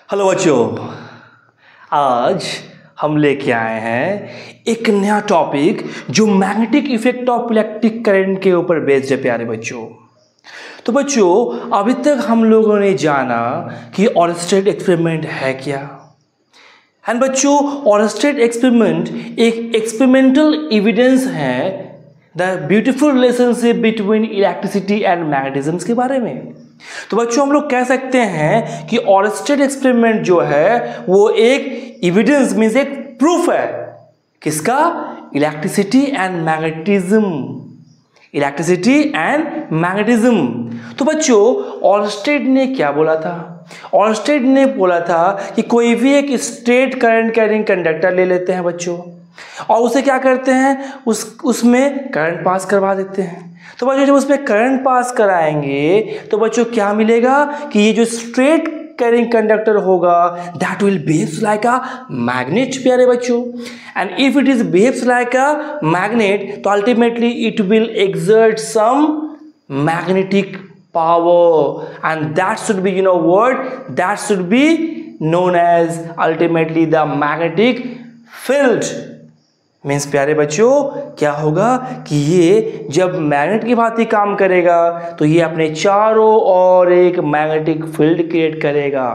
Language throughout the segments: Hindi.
हेलो बच्चों, आज हम लेके आए हैं एक नया टॉपिक जो magnetic effect of electric current के ऊपर बेस्ड है प्यारे बच्चों। तो बच्चों, अभी तक हम लोगों ने जाना कि ऑरस्टेड एक्सपेरिमेंट है क्या। एंड बच्चों, ऑरस्टेड एक्सपेरिमेंट एक एक्सपेरिमेंटल एविडेंस है the beautiful relationship between electricity and magnetism के बारे में। तो बच्चों, हम लोग कह सकते हैं कि ऑरस्टेड एक्सपेरिमेंट जो है वो एक एविडेंस मींस एक प्रूफ है किसका, electricity and magnetism. Electricity and magnetism. तो बच्चों, ऑरस्टेड ने क्या बोला था? ऑरस्टेड ने बोला था कि कोई भी एक स्ट्रेट करंट कैरिंग कंडक्टर ले लेते हैं बच्चों, और उसे क्या करते हैं, उसमें करंट पास करवा देते हैं। तो बच्चों, जब उसमें करंट पास कराएंगे तो बच्चों क्या मिलेगा कि ये जो स्ट्रेट कैरिंग कंडक्टर होगा that will behaves like a magnet प्यारे बच्चों। And if it is behaves like a magnet तो ultimately it will exert some magnetic power, and that should be, that should be known as ultimately the magnetic field। Means प्यारे बच्चों क्या होगा कि ये जब मैग्नेट की भांति काम करेगा तो ये अपने चारों ओर एक मैग्नेटिक फील्ड क्रिएट करेगा।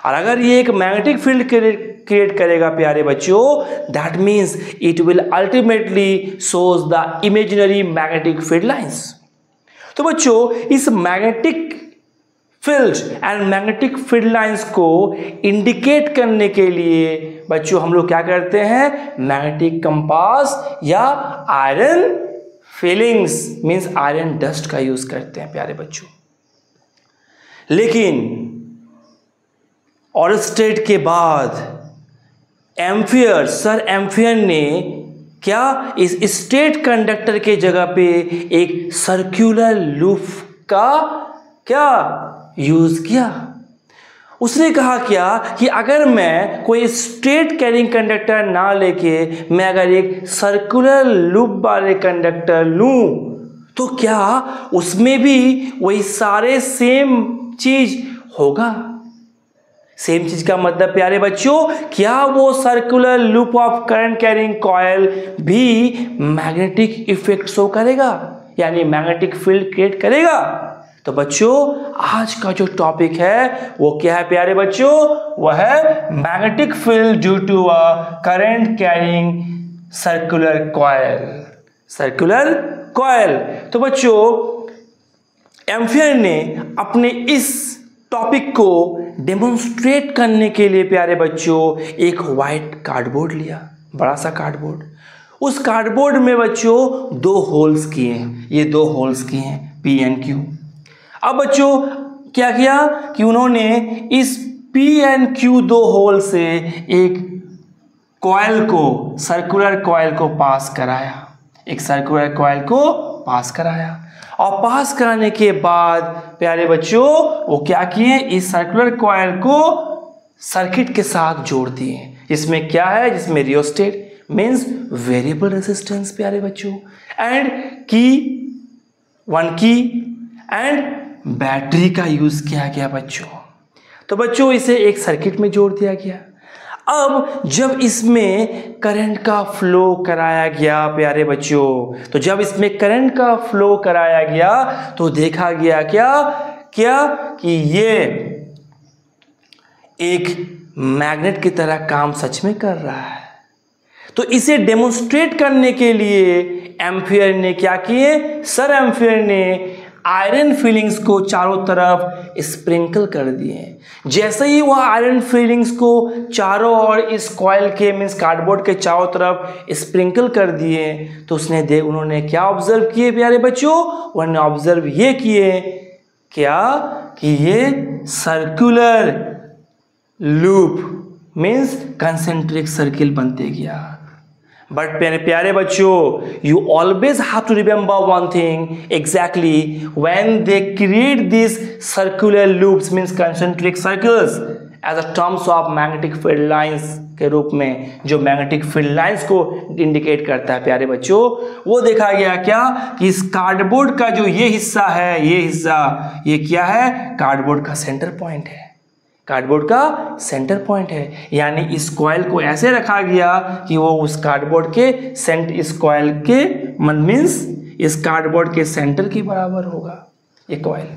और अगर ये एक मैग्नेटिक फील्ड क्रिएट करेगा प्यारे बच्चों, that means it will ultimately shows the imaginary magnetic field lines. तो बच्चों, इस magnetic field and magnetic field lines को इंडिकेट करने के लिए बच्चों हम लोग क्या करते हैं, मैग्नेटिक कंपास या iron filings means iron dust का यूज करते हैं प्यारे बच्चों। लेकिन ऑरस्टेड के बाद सर एम्पियर ने क्या इस स्ट्रेट कंडक्टर के जगह पे एक सर्कुलर लूप का क्या यूज किया। उसने कहा क्या कि अगर मैं कोई स्ट्रेट कैरिंग कंडक्टर ना लेके मैं अगर एक सर्कुलर लूप वाले कंडक्टर लूं तो क्या उसमें भी वही सारे सेम चीज होगा। सेम चीज का मतलब प्यारे बच्चों, क्या वो circular loop of current carrying coil भी मैग्नेटिक इफेक्ट शो करेगा, यानी मैग्नेटिक फील्ड क्रिएट करेगा। तो बच्चों, आज का जो टॉपिक है वो क्या है प्यारे बच्चों, वो है magnetic field due to a current carrying circular coil. तो बच्चों, एम्पियर ने अपने इस टॉपिक को डेमोन्स्ट्रेट करने के लिए प्यारे बच्चों एक वाइट कार्डबोर्ड लिया, बड़ा सा कार्डबोर्ड। उस कार्डबोर्ड में बच्चों दो होल्स किए हैं, ये दो होल्स किए हैं पी एंड क्यू। अब बच्चों क्या किया कि उन्होंने इस पी एंड क्यू दो होल से एक कॉइल को, सर्कुलर कॉइल को पास कराया, एक सर्कुलर कॉइल को पास कराया। और पास कराने के बाद प्यारे बच्चों वो क्या किए, इस सर्कुलर कॉइल को सर्किट के साथ जोड़ दिए, जिसमें क्या है, जिसमें रियोस्टेट मींस वेरिएबल रेजिस्टेंस प्यारे बच्चों, एंड वन की एंड बैटरी का यूज किया गया बच्चों। तो बच्चों इसे एक सर्किट में जोड़ दिया गया। अब जब इसमें करंट का फ्लो कराया गया प्यारे बच्चों, तो जब इसमें करंट का फ्लो कराया गया तो देखा गया क्या कि ये एक मैग्नेट की तरह काम सच में कर रहा है। तो इसे डेमोन्स्ट्रेट करने के लिए एम्पियर ने क्या किए, सर एम्पियर ने आयरन फिलिंग्स को चारों तरफ स्प्रिंकल कर दिए। जैसे ही वह आयरन फिलिंग्स को चारों ओर इस कॉइल के मींस कार्डबोर्ड के चारों तरफ स्प्रिंकल कर दिए तो उन्होंने क्या ऑब्जर्व किए प्यारे बच्चों, उन्होंने ऑब्जर्व ये किए क्या कि ये circular loop means concentric circle बनते गया। बट मेरे प्यारे बच्चों, you always have to remember one thing exactly when they create these circular loops means concentric circles as a terms of magnetic field lines के रूप में, जो मैग्नेटिक फील्ड लाइंस को इंडिकेट करता है प्यारे बच्चों, वो देखा गया क्या कि इस कार्डबोर्ड का जो ये हिस्सा है, ये क्या है, कार्डबोर्ड का सेंटर पॉइंट है। कार्डबोर्ड का सेंटर पॉइंट है, यानी इस कॉइल को ऐसे रखा गया कि वो उस कार्डबोर्ड के इस कॉइल के मीन्स इस कार्डबोर्ड के सेंटर के बराबर होगा ये कॉइल।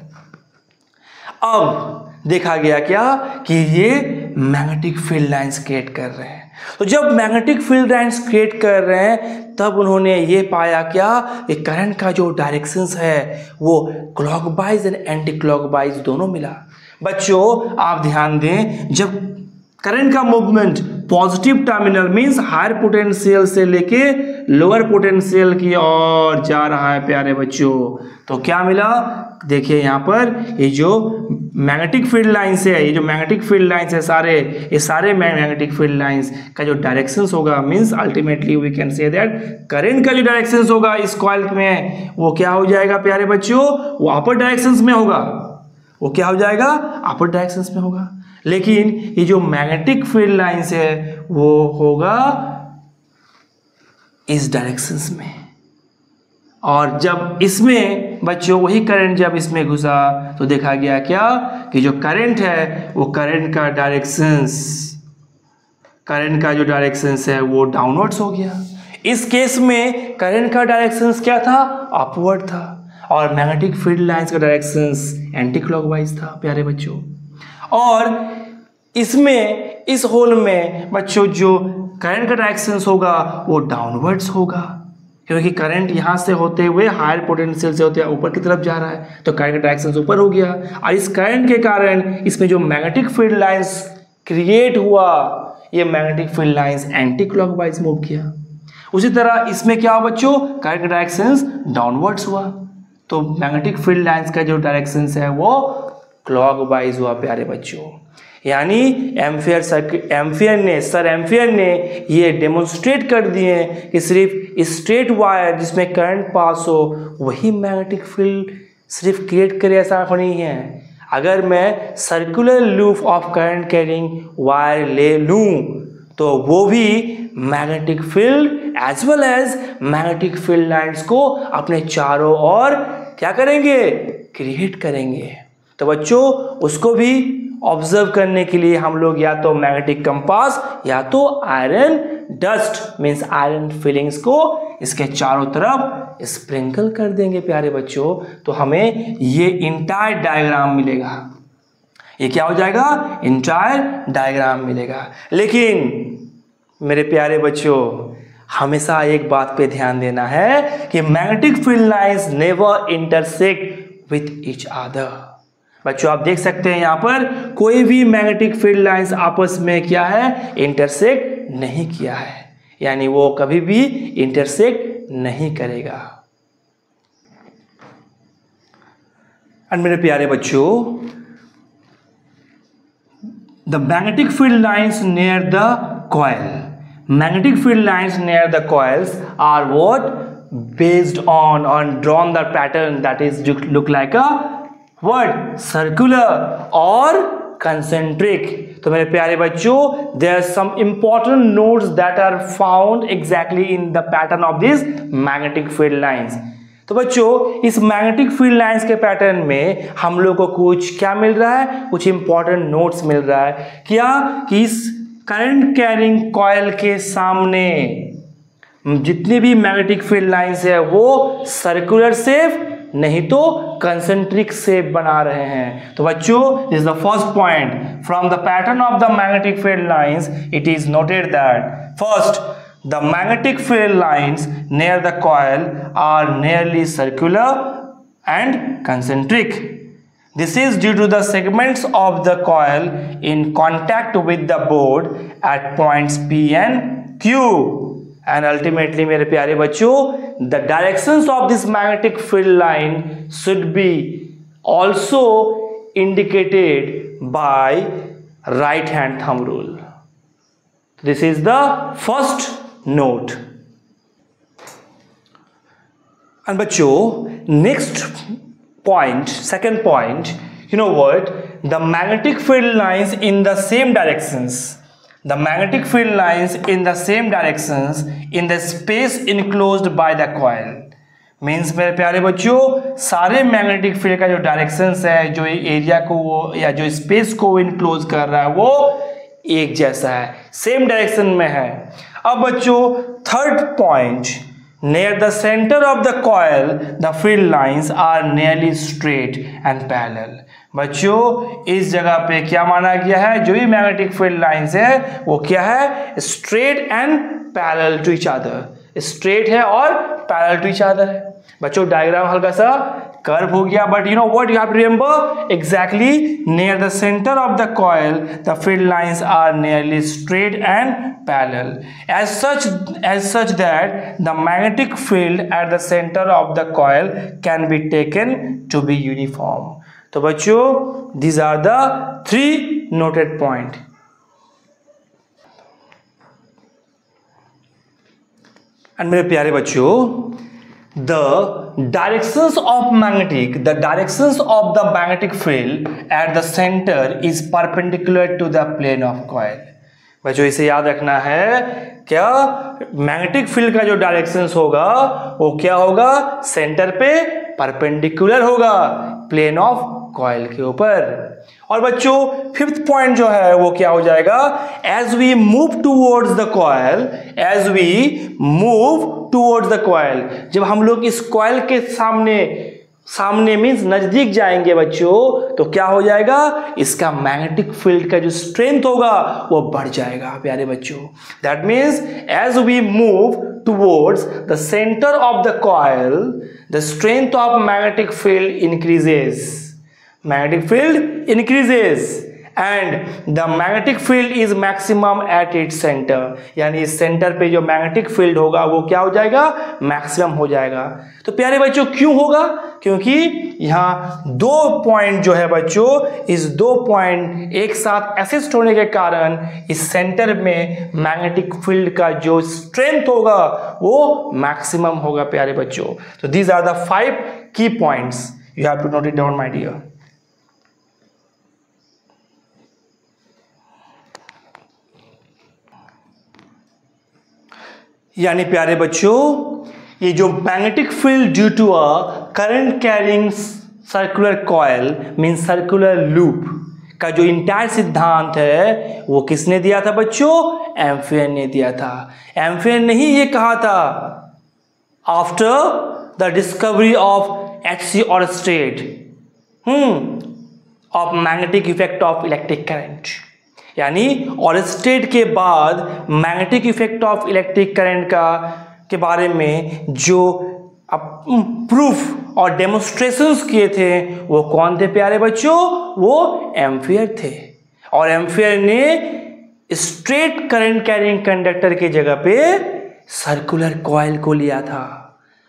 अब देखा गया क्या कि ये मैग्नेटिक फील्ड लाइंस क्रिएट कर रहे हैं। तो जब मैग्नेटिक फील्ड लाइंस क्रिएट कर रहे हैं तब उन्होंने ये पाया क्या कि करंट का जो डायरेक्शंस है वो क्लॉकवाइज एंड एंटी क्लॉकवाइज दोनों मिला। बच्चों आप ध्यान दें, जब करंट का movement positive terminal means higher potential से लेके लोअर पोटेंशियल की ओर जा रहा है प्यारे बच्चों, तो क्या मिला, देखिए यहाँ पर ये जो मैग्नेटिक फील्ड लाइंस है, ये जो मैग्नेटिक फील्ड लाइंस है ये सारे मैग्नेटिक फील्ड लाइंस का जो डायरेक्शंस होगा means ultimately we can say that current का जो डायरेक्शंस होगा इस कॉइल में वो क्या हो जाएगा प्यारे बच्चों, वो अपर डायरेक्शंस में होगा। वो क्या हो जाएगा, अपर डायरेक्शंस में होगा। लेकिन ये जो मैग्नेटिक फील्ड लाइंस है वो होगा इस डायरेक्शंस में। और जब इसमें बच्चों वही करंट जब इसमें घुसा तो देखा गया क्या कि जो करंट है वो करंट का जो डायरेक्शंस है वो डाउनवर्ड्स हो गया। इस केस में करंट का डायरेक्शंस क्या था, अपवर्ड था, और मैग्नेटिक फील्ड लाइंस का डायरेक्शंस एंटी क्लॉकवाइज था प्यारे बच्चों। और इसमें इस होल में बच्चों जो करंट का डायरेक्शंस होगा वो डाउनवर्ड्स होगा, क्योंकि करंट यहाँ से होते हुए हायर पोटेंशियल से होते हुए ऊपर की तरफ जा रहा है, तो करंट का डायरेक्शंस ऊपर हो गया। और इस करंट के कारण इसमें जो मैग्नेटिक फील्ड लाइंस क्रिएट हुआ, ये magnetic field lines anti clockwise move किया। उसी तरह इसमें क्या हुआ बच्चों, करंट का डायरेक्शंस डाउनवर्ड्स हुआ, तो मैग्नेटिक फील्ड लाइंस का जो डायरेक्शंस है वो क्लॉकवाइज हुआ प्यारे बच्चों। यानी सर एम्पियर ने ये डेमोन्स्ट्रेट कर दिए कि सिर्फ स्ट्रेट वायर जिसमें करंट पास हो वही मैग्नेटिक फील्ड सिर्फ क्रिएट करे, ऐसा नहीं है। अगर मैं circular loop of current carrying wire ले लूं तो वो भी magnetic field as well as magnetic field lines को अपने चारों ओर क्या करेंगे, क्रिएट करेंगे। तो बच्चों उसको भी ऑब्जर्व करने के लिए हम लोग या तो मैग्नेटिक कंपास या तो iron dust means iron filings को इसके चारों तरफ स्प्रिंकल कर देंगे प्यारे बच्चों, तो हमें ये इंटायर डायग्राम मिलेगा। ये क्या हो जाएगा, इंटायर डायग्राम मिलेगा। लेकिन मेरे प्यारे बच्चों हमेशा एक बात पे ध्यान देना है कि magnetic field lines never intersect with each other. बच्चों आप देख सकते हैं यहाँ पर कोई भी मैग्नेटिक फील्ड लाइंस आपस में क्या है, इंटरसेक्ट नहीं किया है, यानी वो कभी भी इंटरसेक्ट नहीं करेगा। और मेरे प्यारे बच्चों the magnetic field lines near the coil, magnetic field lines near the coils are what based on drawn the pattern that is look like a what circular or concentric। तो मेरे प्यारे बच्चों there are some important notes that are found exactly in the pattern of these magnetic field lines। तो बच्चों इस मैग्नेटिक फील्ड लाइंस के पैटर्न में हम लोग को कुछ क्या मिल रहा है, कुछ इंपॉर्टेंट नोट्स मिल रहा है। क्या कि इस करंट कैरिंग कॉइल के सामने जितनी भी मैग्नेटिक फील्ड लाइंस है वो सर्कुलर शेप नहीं तो कंसेंट्रिक शेप बना रहे हैं। तो बच्चों this is the first point from the pattern of the magnetic field lines it is noted that first the magnetic field lines near the coil are nearly circular and concentric. This is due to the segments of the coil in contact with the board at points P and Q, and ultimately मेरे प्यारे बच्चों the directions of this magnetic field line should be also indicated by right hand thumb rule. This is the first note. And बच्चों next point, second point, you know what, the magnetic field lines in the same directions, the magnetic field lines in the same directions in the space enclosed by the coil। Means मेरे प्यारे बच्चों सारे मैग्नेटिक फील्ड का जो डायरेक्शंस है, जो एरिया को वो या जो स्पेस को इनक्लोज कर रहा है वो एक जैसा है, सेम डायरेक्शन में है। अब बच्चों third point, near the center of the coil the field lines are nearly straight and parallel। बच्चों इस जगह पे क्या माना गया है, जो भी मैग्नेटिक फील्ड लाइंस है वो क्या है, straight and parallel to each other, straight है और पैरेलल टू ईच अदर है। बच्चों डायग्राम हल्का सा कर्व हो गया, but you know what you have to remember exactly, near the centre of the coil the field lines are nearly straight and parallel as such that the magnetic field at the center of the coil can be taken to be uniform। तो बच्चों these are the 3 noted point। and मेरे प्यारे बच्चों the directions of the magnetic field at the center is perpendicular to the plane of coil। बच्चों इसे याद रखना है, क्या मैग्नेटिक फील्ड का जो डायरेक्शंस होगा वो क्या होगा, सेंटर पे परपेंडिकुलर होगा प्लेन ऑफ कॉइल के ऊपर। और बच्चों फिफ्थ पॉइंट जो है वो क्या हो जाएगा, as we move towards the coil, जब हम लोग इस कॉइल के सामने मीन्स नजदीक जाएंगे बच्चों, तो क्या हो जाएगा, इसका मैग्नेटिक फील्ड का जो स्ट्रेंथ होगा वो बढ़ जाएगा प्यारे बच्चों। That means as we move towards the centre of the coil the strength of magnetic field increases and the magnetic field is maximum at its centre, यानी इस सेंटर पे जो मैग्नेटिक फील्ड होगा वो क्या हो जाएगा, मैक्सिमम हो जाएगा। तो प्यारे बच्चों क्यों होगा, क्योंकि यहाँ 2 पॉइंट जो है बच्चों, इस 2 पॉइंट एक साथ असिस्ट होने के कारण इस सेंटर में मैग्नेटिक फील्ड का जो स्ट्रेंथ होगा वो मैक्सिमम होगा प्यारे बच्चों। तो these are the 5 key points, you have to note it down my dear. यानी प्यारे बच्चों ये जो magnetic field due to a current carrying circular coil mean circular loop का जो इंटायर सिद्धांत है वो किसने दिया था बच्चों, एम्पियर ने दिया था। एम्पियर ने ही ये कहा था after the discovery of H C. Oersted of magnetic effect of electric current, यानी ऑरस्टेड के बाद magnetic effect of electric current के बारे में जो प्रूफ और डेमोन्स्ट्रेशंस किए थे वो कौन थे प्यारे बच्चों, वो एम्पियर थे। और एम्पियर ने स्ट्रेट करंट कैरिंग कंडक्टर की जगह पे सर्कुलर कॉइल को लिया था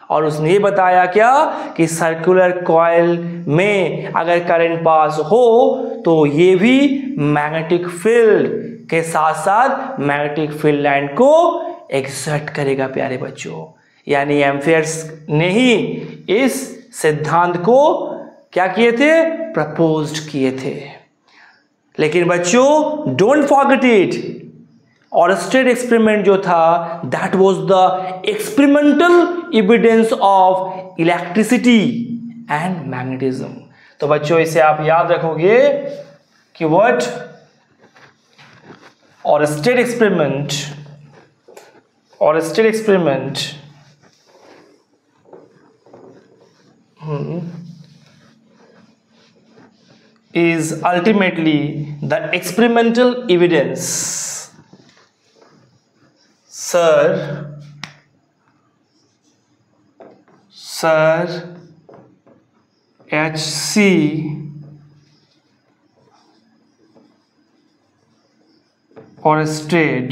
और उसने ये बताया क्या कि सर्कुलर कॉइल में अगर करंट पास हो तो ये भी मैग्नेटिक फील्ड के साथ साथ मैग्नेटिक फील्ड लाइन को एक्सर्ट करेगा प्यारे बच्चों। यानी एम्पियर्स ने ही इस सिद्धांत को क्या किए थे, प्रपोज्ड किए थे। लेकिन बच्चों डोंट फॉरगेट इट, ऑरस्टेड एक्सपेरिमेंट जो था that was the experimental evidence of electricity and magnetism. तो बच्चों इसे आप याद रखोगे कि what ऑरस्टेड experiment is ultimately the experimental evidence Sir H.C. Oersted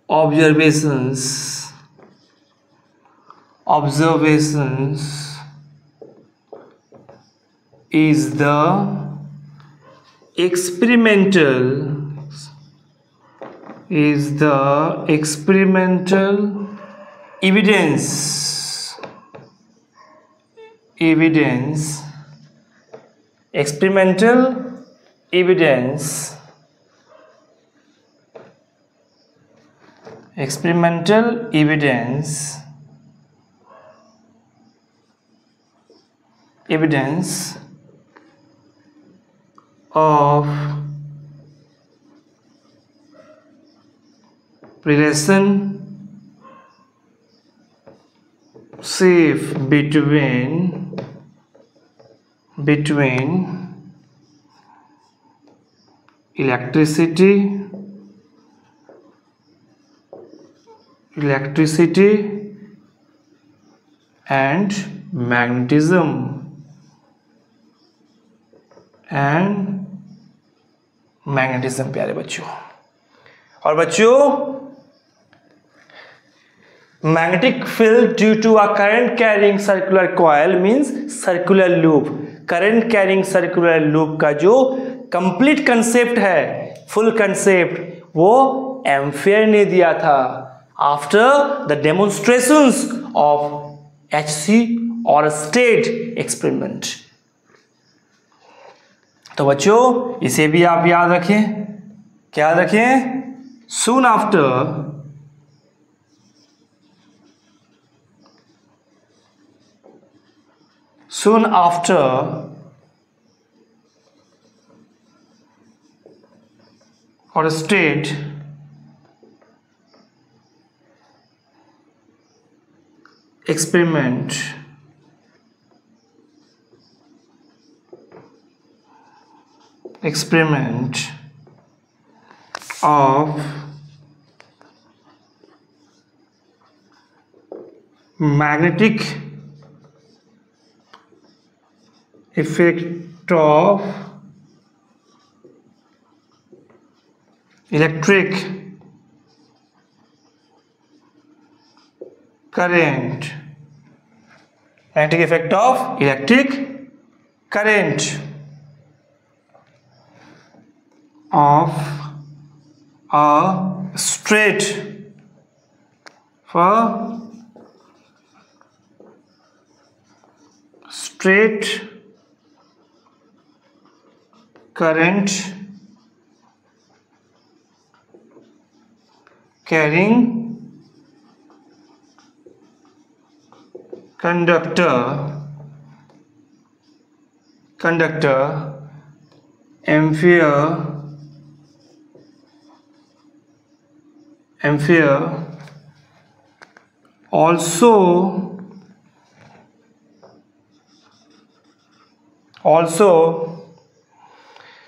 observations is the experimental evidence experimental evidence of relationship between electricity and magnetism प्यारे बच्चों। और बच्चों magnetic field due to a current carrying circular coil means circular loop. Current carrying circular loop का जो कंप्लीट कंसेप्ट है, फुल कंसेप्ट, वो एम्फियर ने दिया था after the demonstrations of HC Oersted experiment. तो बच्चों इसे भी आप याद रखें। क्या याद रखें? Soon after Oersted experiment of magnetic effect of electric current, magnetic effect of electric current of a straight current carrying conductor ampere also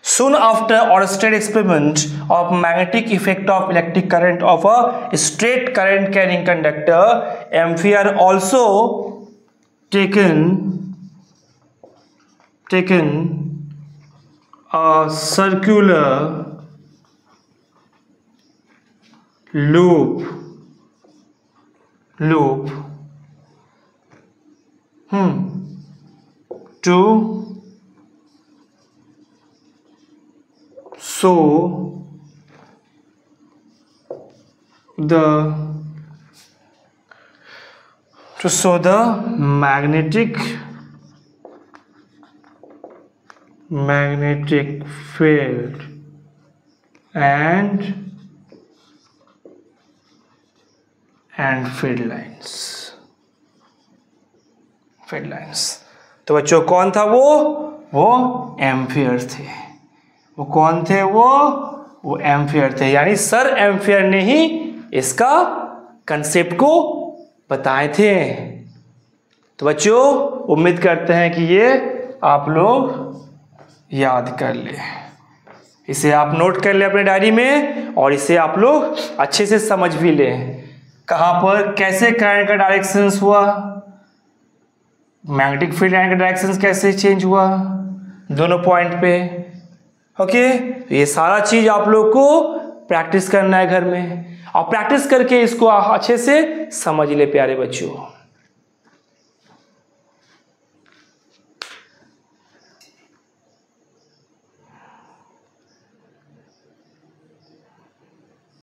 soon after Oersted experiment of magnetic effect of electric current of a straight current carrying conductor, Ampere also taken a circular loop to show the magnetic field and field lines। तो बच्चों कौन था वो एम्पियर थे। वो कौन थे? वो एम्पियर थे, यानी सर एम्पियर ने ही इसका कंसेप्ट को बताए थे। तो बच्चों उम्मीद करते हैं कि ये आप लोग याद कर ले, इसे आप नोट कर ले अपने डायरी में, और इसे आप लोग अच्छे से समझ भी लें। कहाँ पर कैसे करंट का डायरेक्शन हुआ, मैग्नेटिक फील्ड लाइन का डायरेक्शन कैसे चेंज हुआ दोनों पॉइंट पे। ओके, ये सारा चीज आप लोग को प्रैक्टिस करना है घर में, और प्रैक्टिस करके इसको अच्छे से समझ ले प्यारे बच्चों।